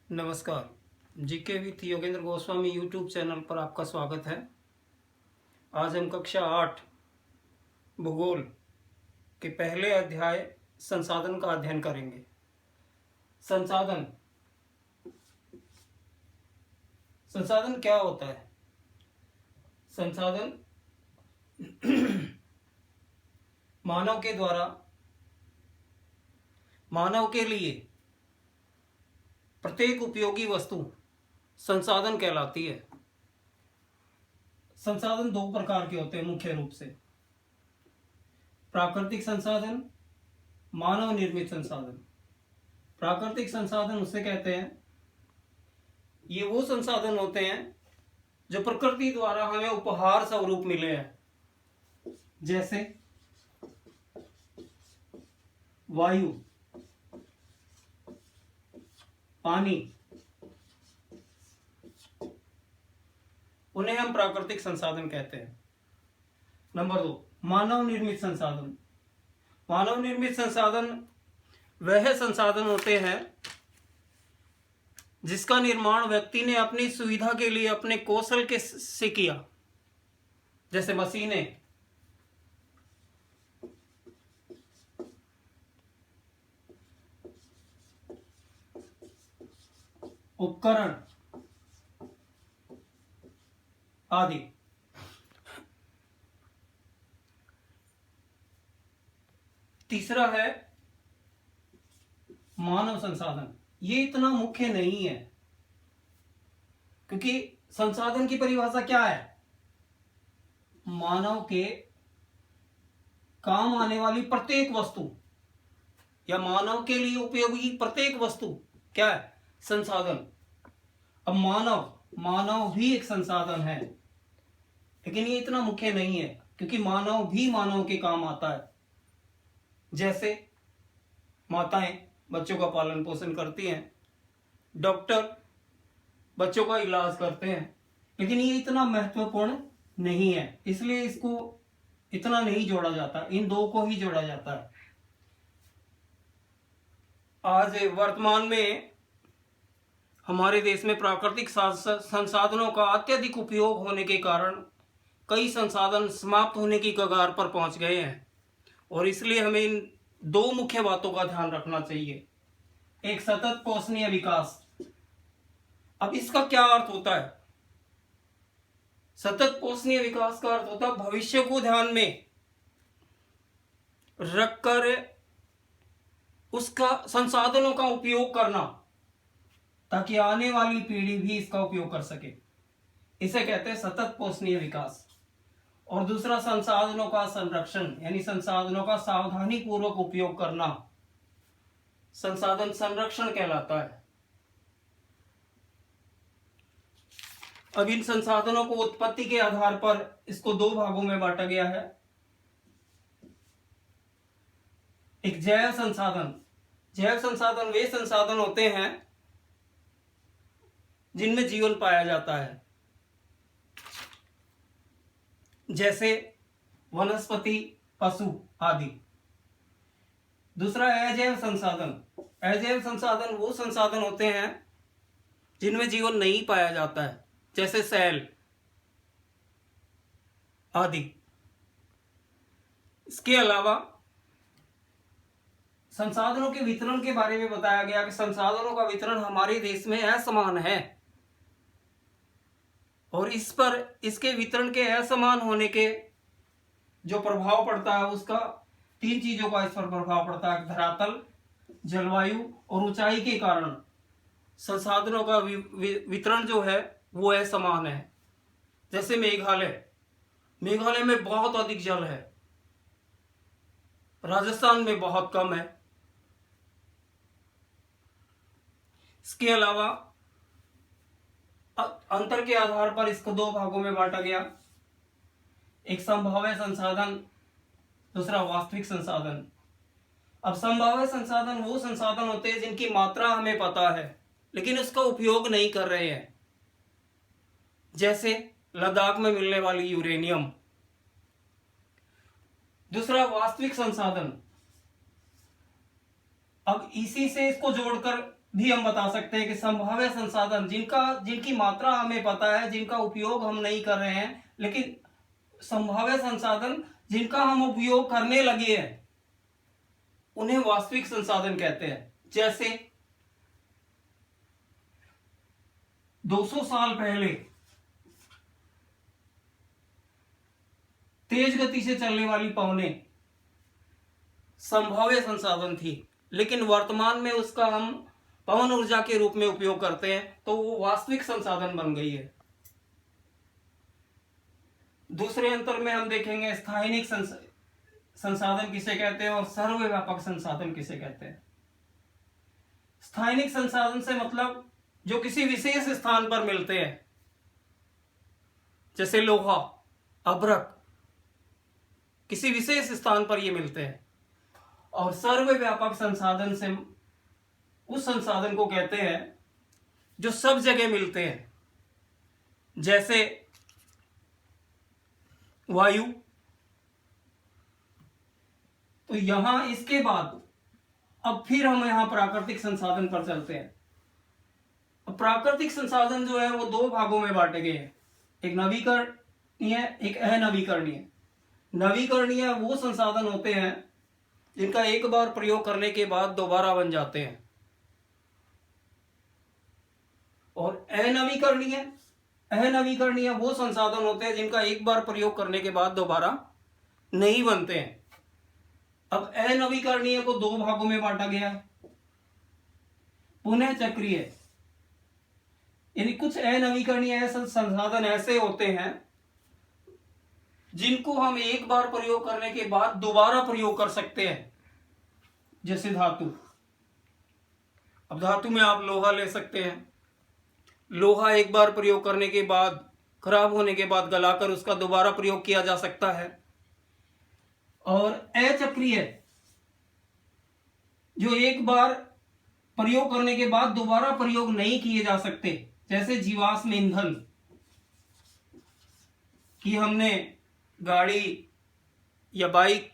नमस्कार। GK with Yogendra Goswami YouTube channel पर आपका स्वागत है। आज हम कक्षा 8 भूगोल के पहले अध्याय संसाधन का अध्ययन करेंगे। संसाधन संसाधन क्या होता है? संसाधन मानव के द्वारा मानव के लिए प्रत्येक उपयोगी वस्तु संसाधन कहलाती है। संसाधन दो प्रकार के होते हैं मुख्य रूप से, प्राकृतिक संसाधन, मानव निर्मित संसाधन। प्राकृतिक संसाधन उसे कहते हैं, ये वो संसाधन होते हैं जो प्रकृति द्वारा हमें उपहार स्वरूप मिले हैं, जैसे वायु, पानी, उन्हें हम प्राकृतिक संसाधन कहते हैं। नंबर 2, मानव निर्मित संसाधन। मानव निर्मित संसाधन वह संसाधन होते हैं जिसका निर्माण व्यक्ति ने अपनी सुविधा के लिए अपने कौशल से किया, जैसे मशीनें, उपकरण आदि। तीसरा है मानव संसाधन। ये इतना मुख्य नहीं है, क्योंकि संसाधन की परिभाषा क्या है? मानव के काम आने वाली प्रत्येक वस्तु या मानव के लिए उपयोगी प्रत्येक वस्तु क्या है? संसाधन। अब मानव भी एक संसाधन है, लेकिन ये इतना मुख्य नहीं है, क्योंकि मानव भी मानव के काम आता है। जैसे माताएं बच्चों का पालन पोषण करती हैं, डॉक्टर बच्चों का इलाज करते हैं, लेकिन ये इतना महत्वपूर्ण नहीं है, इसलिए इसको इतना नहीं जोड़ा जाता, इन दो को ही जोड़ा जाता है। आज वर्तमान में हमारे देश में प्राकृतिक संसाधनों का अत्यधिक उपयोग होने के कारण कई संसाधन समाप्त होने की कगार पर पहुंच गए हैं, और इसलिए हमें इन दो मुख्य बातों का ध्यान रखना चाहिए। एक, सतत पोषणीय विकास। अब इसका क्या अर्थ होता है? सतत पोषणीय विकास का अर्थ होता है भविष्य को ध्यान में रखकर उसका संसाधनों का उपयोग करना, ताकि आने वाली पीढ़ी भी इसका उपयोग कर सके। इसे कहते हैं सतत पोषणीय विकास। और दूसरा, संसाधनों का संरक्षण, यानी संसाधनों का सावधानी पूर्वक उपयोग करना, संसाधन संरक्षण कहलाता है। अब इन संसाधनों को उत्पत्ति के आधार पर इसको दो भागों में बांटा गया है। एक, जैव संसाधन। जैव संसाधन वे संसाधन होते हैं जिनमें जीवन पाया जाता है, जैसे वनस्पति, पशु आदि। दूसरा, अजैव संसाधन। अजैव संसाधन वो संसाधन होते हैं जिनमें जीवन नहीं पाया जाता है, जैसे सेल आदि। इसके अलावा संसाधनों के वितरण के बारे में बताया गया कि संसाधनों का वितरण हमारे देश में असमान है, और इस पर इसके वितरण के असमान होने के जो प्रभाव पड़ता है, उसका 3 चीजों का इस पर प्रभाव पड़ता है: धरातल, जलवायु और ऊंचाई के कारण संसाधनों का वितरण जो है वो असमान है। जैसे मेघालय में बहुत अधिक जल है, राजस्थान में बहुत कम है। इसके अलावा अंतर के आधार पर इसको दो भागों में बांटा गया। एक, संभाव्य संसाधन, दूसरा वास्तविक संसाधन। अब संभाव्य संसाधन वो संसाधन होते हैं जिनकी मात्रा हमें पता है, लेकिन उसका उपयोग नहीं कर रहे हैं, जैसे लद्दाख में मिलने वाली यूरेनियम। दूसरा, वास्तविक संसाधन। अब इसी से इसको जोड़कर भी हम बता सकते हैं कि संभाव्य संसाधन जिनकी मात्रा हमें पता है, जिनका उपयोग हम नहीं कर रहे हैं, लेकिन संभाव्य संसाधन जिनका हम उपयोग करने लगे हैं, उन्हें वास्तविक संसाधन कहते हैं। जैसे 200 साल पहले तेज गति से चलने वाली पवनें संभाव्य संसाधन थी, लेकिन वर्तमान में उसका हम पवन ऊर्जा के रूप में उपयोग करते हैं, तो वो वास्तविक संसाधन बन गई है। दूसरे अंतर में हम देखेंगे स्थानिक संसाधन किसे कहते हैं और सर्वव्यापक संसाधन किसे कहते हैं। स्थानिक संसाधन से मतलब जो किसी विशेष स्थान पर मिलते हैं, जैसे लोहा, अभ्रक, किसी विशेष स्थान पर ये मिलते हैं। और सर्वव्यापक संसाधन से उस संसाधन को कहते हैं जो सब जगह मिलते हैं, जैसे वायु। तो यहां इसके बाद अब फिर हम यहां प्राकृतिक संसाधन पर चलते हैं। अब प्राकृतिक संसाधन जो है वो दो भागों में बांटे गए हैं, एक नवीकरणीय, एक अनवीकरणीय। नवीकरणीय वो संसाधन होते हैं जिनका एक बार प्रयोग करने के बाद दोबारा बन जाते हैं, और अनवीकरणीय वो संसाधन होते हैं जिनका एक बार प्रयोग करने के बाद दोबारा नहीं बनते हैं। अब अनवीकरणीय को दो भागों में बांटा गया है, पुनः चक्रीय, यानी कुछ अनवीकरणीय संसाधन ऐसे होते हैं जिनको हम एक बार प्रयोग करने के बाद दोबारा प्रयोग कर सकते हैं, जैसे धातु। अब धातु में आप लोहा ले सकते हैं। लोहा एक बार प्रयोग करने के बाद, खराब होने के बाद गलाकर उसका दोबारा प्रयोग किया जा सकता है। और अचक्रीय, जो एक बार प्रयोग करने के बाद दोबारा प्रयोग नहीं किए जा सकते, जैसे जीवाश्म ईंधन कि हमने गाड़ी या बाइक